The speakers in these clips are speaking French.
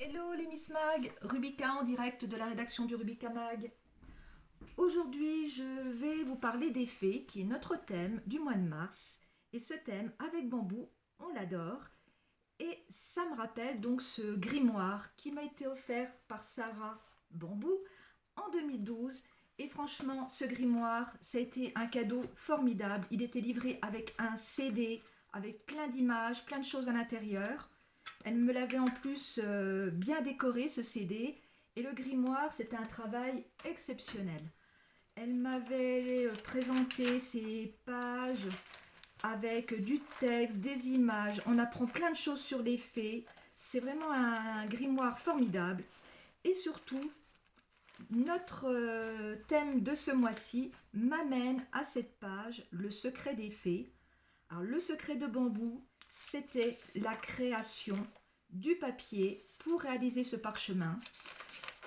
Hello les Miss Mag, Rubica en direct de la rédaction du Rubica Mag. Aujourd'hui, je vais vous parler des fées, qui est notre thème du mois de mars. Et ce thème, avec Bambou, on l'adore. Et ça me rappelle donc ce grimoire qui m'a été offert par Sarah Bambou en 2012. Et franchement, ce grimoire, ça a été un cadeau formidable. Il était livré avec un CD, avec plein d'images, plein de choses à l'intérieur. Elle me l'avait en plus bien décoré, ce CD. Et le grimoire, c'était un travail exceptionnel. Elle m'avait présenté ces pages avec du texte, des images. On apprend plein de choses sur les fées. C'est vraiment un grimoire formidable. Et surtout, notre thème de ce mois-ci m'amène à cette page, le secret des fées. Alors, le secret de Bambou, c'était la création du papier pour réaliser ce parchemin.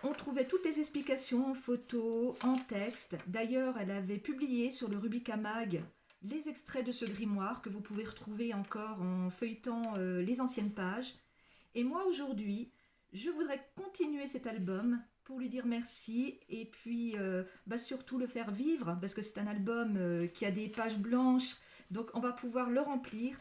On trouvait toutes les explications en photo, en texte. D'ailleurs, elle avait publié sur le Rubica Mag les extraits de ce grimoire que vous pouvez retrouver encore en feuilletant les anciennes pages. Et moi, aujourd'hui, je voudrais continuer cet album pour lui dire merci et puis surtout le faire vivre parce que c'est un album qui a des pages blanches, donc on va pouvoir le remplir.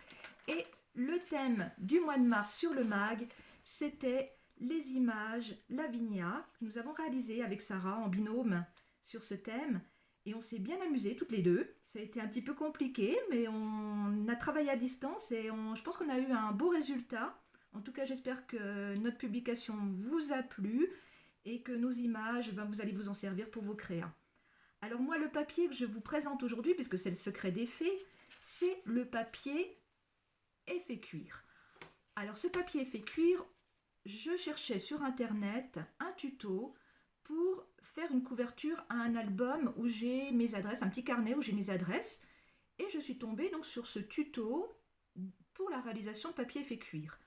Et le thème du mois de mars sur le mag, c'était les images Lavinia que nous avons réalisées avec Sarah en binôme sur ce thème. Et on s'est bien amusés toutes les deux. Ça a été un petit peu compliqué, mais on a travaillé à distance et je pense qu'on a eu un beau résultat. En tout cas, j'espère que notre publication vous a plu et que nos images, vous allez vous en servir pour vos créas. Alors moi, le papier que je vous présente aujourd'hui, puisque c'est le secret des fées, c'est le papier effet cuir. Alors ce papier effet cuir, je cherchais sur internet un tuto pour faire une couverture à un album où j'ai mes adresses, un petit carnet où j'ai mes adresses, et je suis tombée donc sur ce tuto pour la réalisation de papier effet cuir.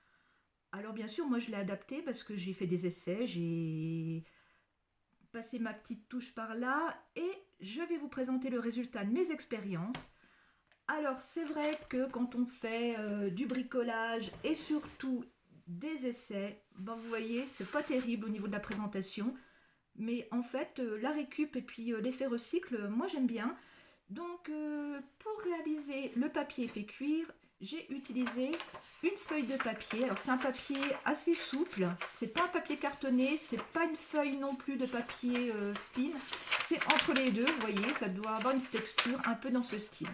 Alors bien sûr, moi je l'ai adapté parce que j'ai fait des essais, j'ai passé ma petite touche par là et je vais vous présenter le résultat de mes expériences. Alors c'est vrai que quand on fait du bricolage et surtout des essais, vous voyez, c'est pas terrible au niveau de la présentation, mais en fait la récup et puis l'effet recycle, moi j'aime bien. Donc pour réaliser le papier effet cuir, j'ai utilisé une feuille de papier. Alors c'est un papier assez souple, c'est pas un papier cartonné, c'est pas une feuille non plus de papier fine, c'est entre les deux, vous voyez, ça doit avoir une texture un peu dans ce style.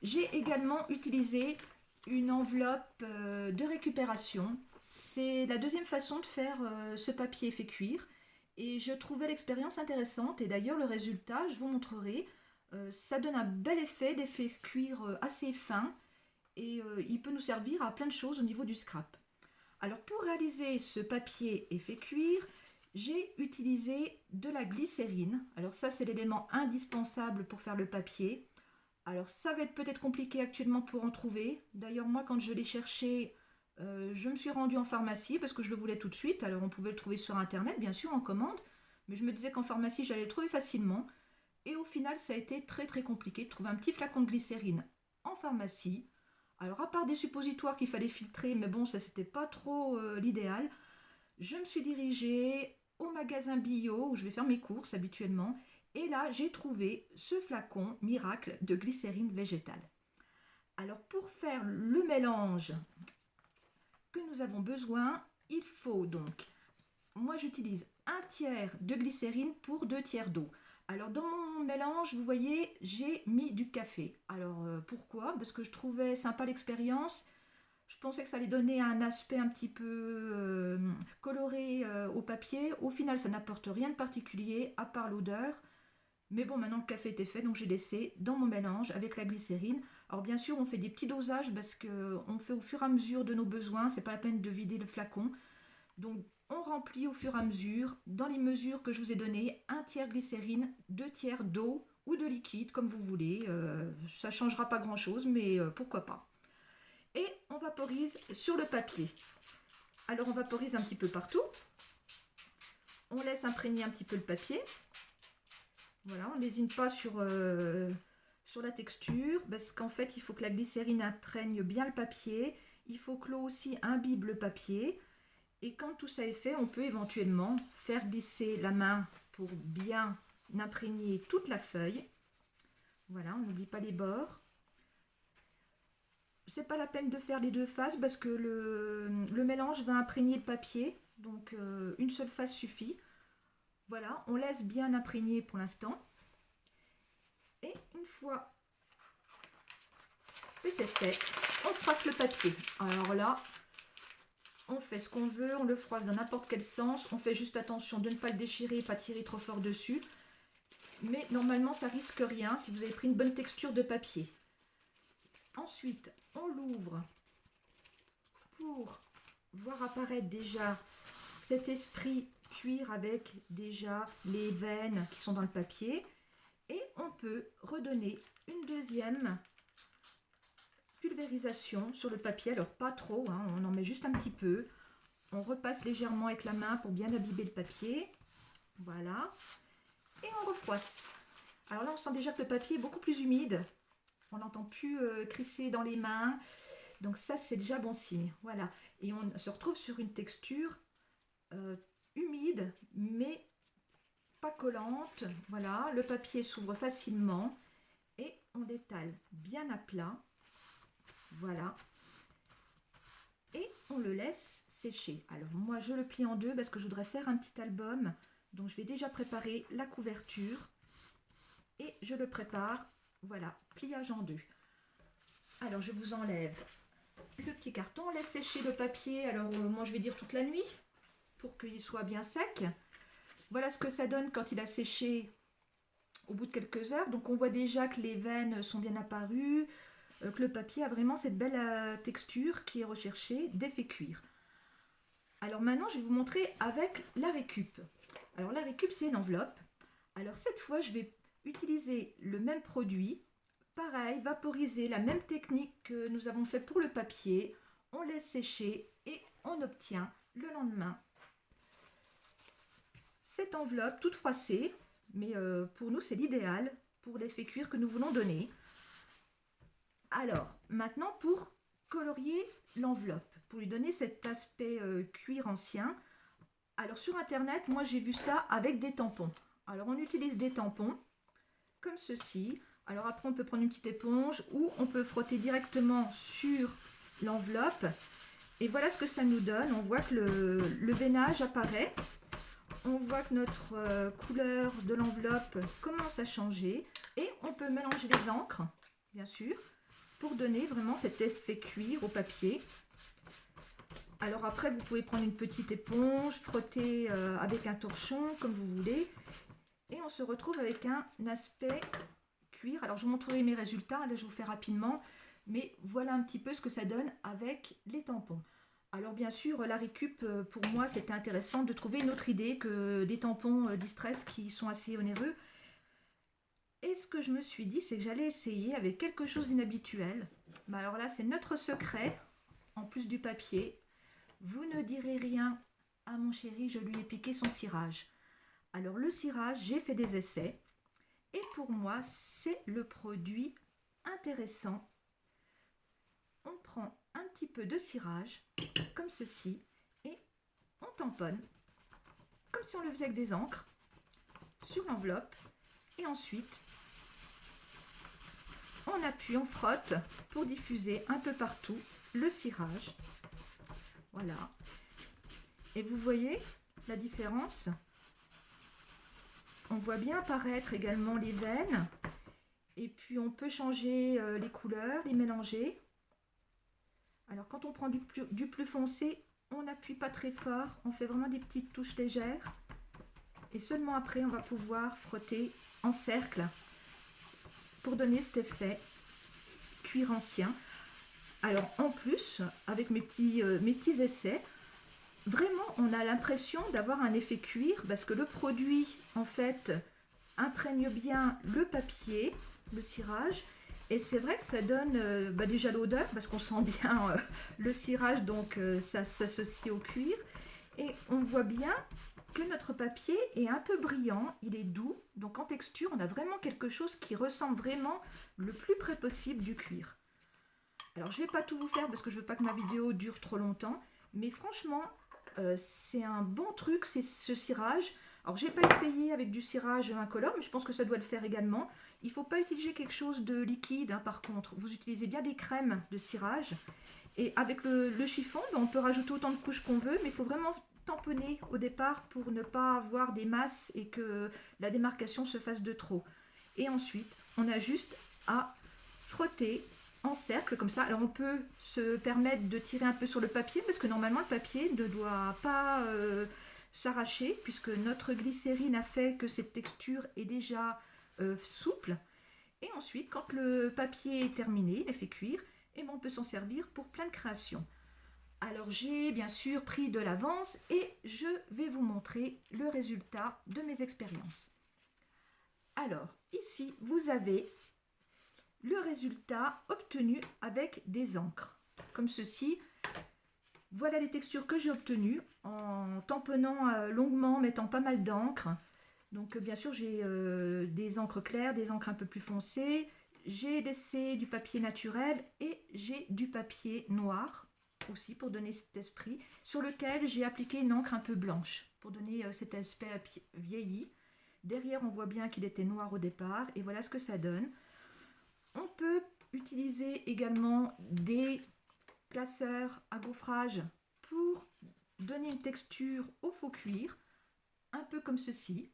J'ai également utilisé une enveloppe de récupération. C'est la deuxième façon de faire ce papier effet cuir et je trouvais l'expérience intéressante et d'ailleurs le résultat, je vous montrerai. Ça donne un bel effet d'effet cuir assez fin et il peut nous servir à plein de choses au niveau du scrap. Alors pour réaliser ce papier effet cuir, j'ai utilisé de la glycérine. Alors ça c'est l'élément indispensable pour faire le papier. Alors ça va être peut-être compliqué actuellement pour en trouver. D'ailleurs moi quand je l'ai cherché, je me suis rendue en pharmacie parce que je le voulais tout de suite. Alors on pouvait le trouver sur internet bien sûr en commande, mais je me disais qu'en pharmacie j'allais le trouver facilement. Et au final ça a été très très compliqué de trouver un petit flacon de glycérine en pharmacie. Alors à part des suppositoires qu'il fallait filtrer, mais bon ça c'était pas trop l'idéal, je me suis dirigée au magasin bio où je vais faire mes courses habituellement. Et là, j'ai trouvé ce flacon miracle de glycérine végétale. Alors, pour faire le mélange que nous avons besoin, il faut donc, moi j'utilise un tiers de glycérine pour 2 tiers d'eau. Alors, dans mon mélange, vous voyez, j'ai mis du café. Alors, pourquoi? Parce que je trouvais sympa l'expérience. Je pensais que ça allait donner un aspect un petit peu coloré au papier. Au final, ça n'apporte rien de particulier à part l'odeur. Mais bon, maintenant le café était fait, donc j'ai laissé dans mon mélange avec la glycérine. Alors bien sûr, on fait des petits dosages parce qu'on fait au fur et à mesure de nos besoins. C'est pas la peine de vider le flacon. Donc on remplit au fur et à mesure, dans les mesures que je vous ai données, un tiers glycérine, 2 tiers d'eau ou de liquide, comme vous voulez. Ça ne changera pas grand-chose, mais pourquoi pas. Et on vaporise sur le papier. Alors on vaporise un petit peu partout. On laisse imprégner un petit peu le papier. Voilà, on ne lésine pas sur la texture, parce qu'en fait, il faut que la glycérine imprègne bien le papier. Il faut que l'eau aussi imbibe le papier. Et quand tout ça est fait, on peut éventuellement faire glisser la main pour bien imprégner toute la feuille. Voilà, on n'oublie pas les bords. C'est pas la peine de faire les deux faces parce que le mélange va imprégner le papier. Donc une seule face suffit. Voilà, on laisse bien imprégner pour l'instant. Et une fois que c'est fait, on froisse le papier. Alors là, on fait ce qu'on veut, on le froisse dans n'importe quel sens. On fait juste attention de ne pas le déchirer, pas tirer trop fort dessus. Mais normalement, ça risque rien si vous avez pris une bonne texture de papier. Ensuite, on l'ouvre pour voir apparaître déjà cet esprit cuir avec déjà les veines qui sont dans le papier. Et on peut redonner une deuxième pulvérisation sur le papier. Alors pas trop, hein, on en met juste un petit peu. On repasse légèrement avec la main pour bien abîmer le papier. Voilà. Et on refroisse. Alors là, on sent déjà que le papier est beaucoup plus humide. On n'entend plus crisser dans les mains. Donc ça, c'est déjà bon signe. Voilà. Et on se retrouve sur une texture humide, mais pas collante. Voilà. Le papier s'ouvre facilement. Et on l'étale bien à plat. Voilà. Et on le laisse sécher. Alors moi, je le plie en deux parce que je voudrais faire un petit album. Donc je vais déjà préparer la couverture. Et je le prépare. Voilà, pliage en deux. Alors je vous enlève le petit carton, on laisse sécher le papier. Alors moi je vais dire toute la nuit pour qu'il soit bien sec. Voilà ce que ça donne quand il a séché au bout de quelques heures. Donc on voit déjà que les veines sont bien apparues, que le papier a vraiment cette belle texture qui est recherchée, d'effet cuir. Alors maintenant je vais vous montrer avec la récup. Alors la récup, c'est une enveloppe. Alors cette fois je vais utiliser le même produit. Pareil, vaporiser, la même technique que nous avons fait pour le papier. On laisse sécher et on obtient le lendemain cette enveloppe toute froissée. Mais pour nous, c'est l'idéal pour l'effet cuir que nous voulons donner. Alors, maintenant pour colorier l'enveloppe, pour lui donner cet aspect cuir ancien. Alors sur internet, moi j'ai vu ça avec des tampons. Alors on utilise des tampons comme ceci. Alors après on peut prendre une petite éponge ou on peut frotter directement sur l'enveloppe. Et voilà ce que ça nous donne. On voit que le veinage apparaît. On voit que notre couleur de l'enveloppe commence à changer. Et on peut mélanger les encres, bien sûr, pour donner vraiment cet effet cuir au papier. Alors après vous pouvez prendre une petite éponge, frotter avec un torchon comme vous voulez. Et on se retrouve avec un aspect cuir. Alors je vous montrerai mes résultats, là je vous fais rapidement, mais voilà un petit peu ce que ça donne avec les tampons. Alors bien sûr la récup, pour moi c'était intéressant de trouver une autre idée que des tampons Distress qui sont assez onéreux. Et ce que je me suis dit, c'est que j'allais essayer avec quelque chose d'inhabituel. Bah alors là c'est notre secret, en plus du papier. Vous ne direz rien à mon chéri, je lui ai piqué son cirage. Alors le cirage, j'ai fait des essais. Et pour moi, c'est le produit intéressant. On prend un petit peu de cirage, comme ceci, et on tamponne, comme si on le faisait avec des encres, sur l'enveloppe. Et ensuite, on appuie, on frotte pour diffuser un peu partout le cirage. Voilà. Et vous voyez la différence ? On voit bien apparaître également les veines. Et puis on peut changer les couleurs, les mélanger. Alors quand on prend du plus foncé, on n'appuie pas très fort. On fait vraiment des petites touches légères. Et seulement après, on va pouvoir frotter en cercle pour donner cet effet cuir ancien. Alors en plus, avec mes petits essais, vraiment on a l'impression d'avoir un effet cuir parce que le produit en fait imprègne bien le papier, le cirage, et c'est vrai que ça donne déjà l'odeur parce qu'on sent bien le cirage, donc ça s'associe au cuir, et on voit bien que notre papier est un peu brillant, il est doux, donc en texture on a vraiment quelque chose qui ressemble vraiment le plus près possible du cuir. Alors je ne vais pas tout vous faire parce que je ne veux pas que ma vidéo dure trop longtemps, mais franchement c'est un bon truc, c'est ce cirage. Alors j'ai pas essayé avec du cirage incolore, mais je pense que ça doit le faire également. Il ne faut pas utiliser quelque chose de liquide, hein, par contre. Vous utilisez bien des crèmes de cirage. Et avec le chiffon, ben, on peut rajouter autant de couches qu'on veut, mais il faut vraiment tamponner au départ pour ne pas avoir des masses et que la démarcation se fasse de trop. Et ensuite, on a juste à frotter en cercle comme ça. Alors on peut se permettre de tirer un peu sur le papier parce que normalement le papier ne doit pas s'arracher puisque notre glycérine a fait que cette texture est déjà souple. Et ensuite, quand le papier est terminé, il est fait cuire, et ben on peut s'en servir pour plein de créations. Alors j'ai bien sûr pris de l'avance et je vais vous montrer le résultat de mes expériences. Alors ici vous avez le résultat obtenu avec des encres comme ceci. Voilà les textures que j'ai obtenues en tamponnant longuement, mettant pas mal d'encre. Donc bien sûr j'ai des encres claires, des encres un peu plus foncées. J'ai laissé du papier naturel et j'ai du papier noir aussi pour donner cet esprit, sur lequel j'ai appliqué une encre un peu blanche pour donner cet aspect vieilli. Derrière on voit bien qu'il était noir au départ et voilà ce que ça donne. On peut utiliser également des placeurs à gaufrage pour donner une texture au faux cuir, un peu comme ceci.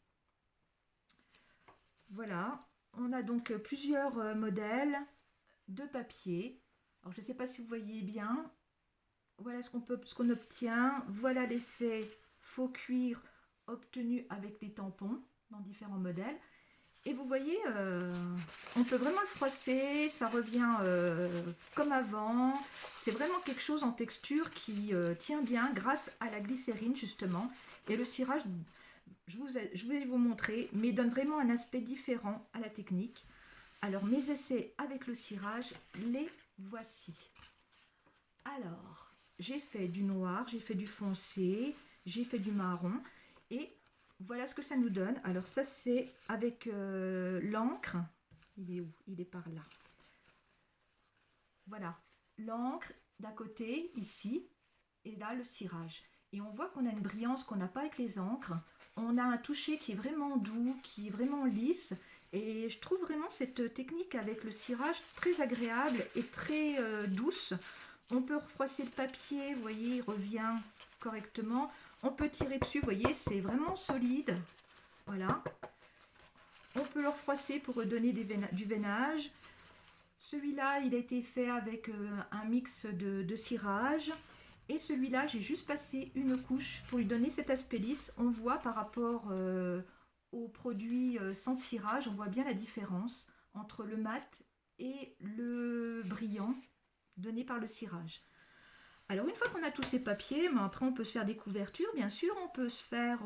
Voilà, on a donc plusieurs modèles de papier. Alors je ne sais pas si vous voyez bien. Voilà ce qu'on obtient. Voilà l'effet faux cuir obtenu avec les tampons dans différents modèles. Et vous voyez, on peut vraiment le froisser, ça revient comme avant. C'est vraiment quelque chose en texture qui tient bien grâce à la glycérine justement. Et le cirage, je vais vous montrer, mais donne vraiment un aspect différent à la technique. Alors mes essais avec le cirage, les voici. Alors, j'ai fait du noir, j'ai fait du foncé, j'ai fait du marron et voilà ce que ça nous donne. Alors ça c'est avec l'encre. Il est où? Il est par là. Voilà, l'encre d'un côté ici et là le cirage. Et on voit qu'on a une brillance qu'on n'a pas avec les encres. On a un toucher qui est vraiment doux, qui est vraiment lisse. Et je trouve vraiment cette technique avec le cirage très agréable et très douce. On peut refroisser le papier, vous voyez, il revient correctement. On peut tirer dessus, vous voyez, c'est vraiment solide. Voilà. On peut le refroisser pour redonner du veinage. Celui-là, il a été fait avec un mix de cirage. Et celui-là, j'ai juste passé une couche pour lui donner cet aspect lisse. On voit par rapport aux produits sans cirage, on voit bien la différence entre le mat et le brillant donné par le cirage. Alors une fois qu'on a tous ces papiers, après on peut se faire des couvertures, bien sûr, on peut se faire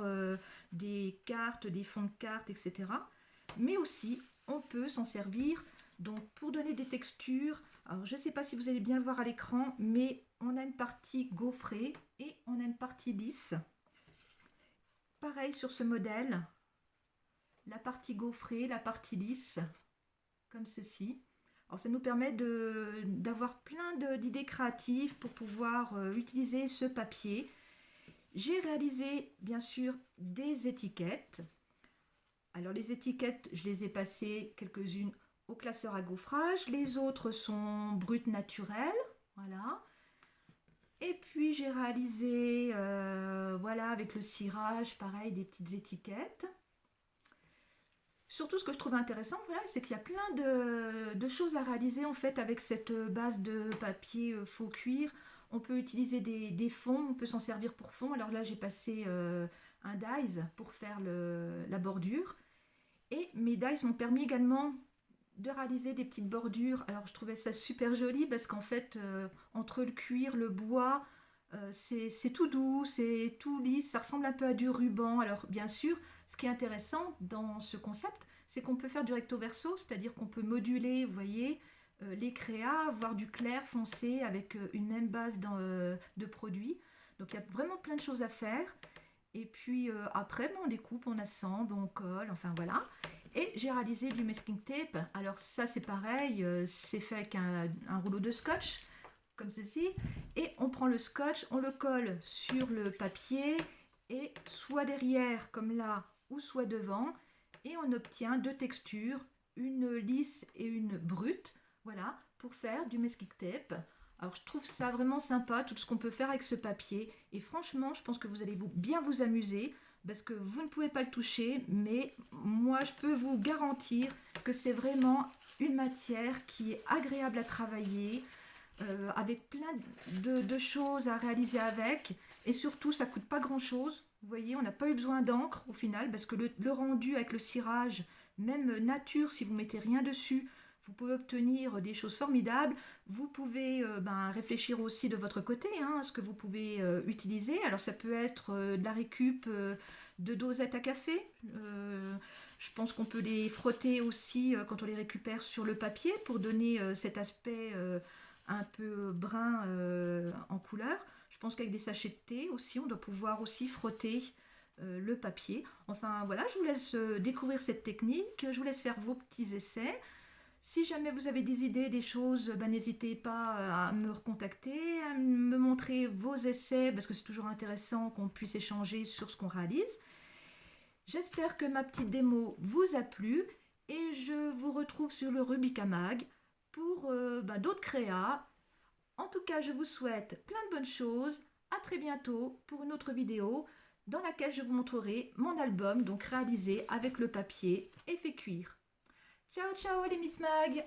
des cartes, des fonds de cartes, etc. Mais aussi, on peut s'en servir donc pour donner des textures. Alors je ne sais pas si vous allez bien le voir à l'écran, mais on a une partie gaufrée et on a une partie lisse. Pareil sur ce modèle, la partie gaufrée, la partie lisse, comme ceci. Alors ça nous permet d'avoir plein d'idées créatives pour pouvoir utiliser ce papier. J'ai réalisé bien sûr des étiquettes. Alors les étiquettes, je les ai passées quelques-unes au classeur à gaufrage. Les autres sont brutes naturelles. Voilà. Et puis j'ai réalisé, voilà, avec le cirage, pareil, des petites étiquettes. Surtout, ce que je trouve intéressant, voilà, c'est qu'il y a plein de choses à réaliser en fait avec cette base de papier faux cuir. On peut utiliser des fonds, on peut s'en servir pour fond. Alors là, j'ai passé un dies pour faire la bordure. Et mes dies m'ont permis également de réaliser des petites bordures. Alors je trouvais ça super joli parce qu'en fait, entre le cuir, le bois, c'est tout doux, c'est tout lisse, ça ressemble un peu à du ruban. Alors bien sûr, ce qui est intéressant dans ce concept, c'est qu'on peut faire du recto verso, c'est-à-dire qu'on peut moduler, vous voyez, les créas, avoir du clair foncé avec une même base de produits. Donc il y a vraiment plein de choses à faire. Et puis après, on découpe, on assemble, on colle, enfin voilà. Et j'ai réalisé du masking tape. Alors ça c'est pareil, c'est fait avec un rouleau de scotch. comme ceci, et on prend le scotch, on le colle sur le papier, et soit derrière, comme là, ou soit devant, et on obtient deux textures, une lisse et une brute, voilà, pour faire du masking tape. Alors je trouve ça vraiment sympa, tout ce qu'on peut faire avec ce papier, et franchement, je pense que vous allez bien vous amuser, parce que vous ne pouvez pas le toucher, mais moi je peux vous garantir que c'est vraiment une matière qui est agréable à travailler, avec plein de choses à réaliser avec, et surtout ça coûte pas grand chose. Vous voyez, on n'a pas eu besoin d'encre au final, parce que le rendu avec le cirage, même nature, si vous mettez rien dessus, vous pouvez obtenir des choses formidables. Vous pouvez réfléchir aussi de votre côté, hein, ce que vous pouvez utiliser. Alors ça peut être de la récup de dosettes à café. Je pense qu'on peut les frotter aussi quand on les récupère sur le papier pour donner cet aspect un peu brun en couleur. Je pense qu'avec des sachets de thé aussi, on doit pouvoir aussi frotter le papier. Enfin voilà, je vous laisse découvrir cette technique, je vous laisse faire vos petits essais. Si jamais vous avez des idées, des choses, n'hésitez pas à me recontacter, à me montrer vos essais, parce que c'est toujours intéressant qu'on puisse échanger sur ce qu'on réalise. J'espère que ma petite démo vous a plu, et je vous retrouve sur le Rubicamag pour d'autres créas. En tout cas, je vous souhaite plein de bonnes choses. À très bientôt pour une autre vidéo dans laquelle je vous montrerai mon album, donc réalisé avec le papier et fait cuire. Ciao ciao les Miss Mag!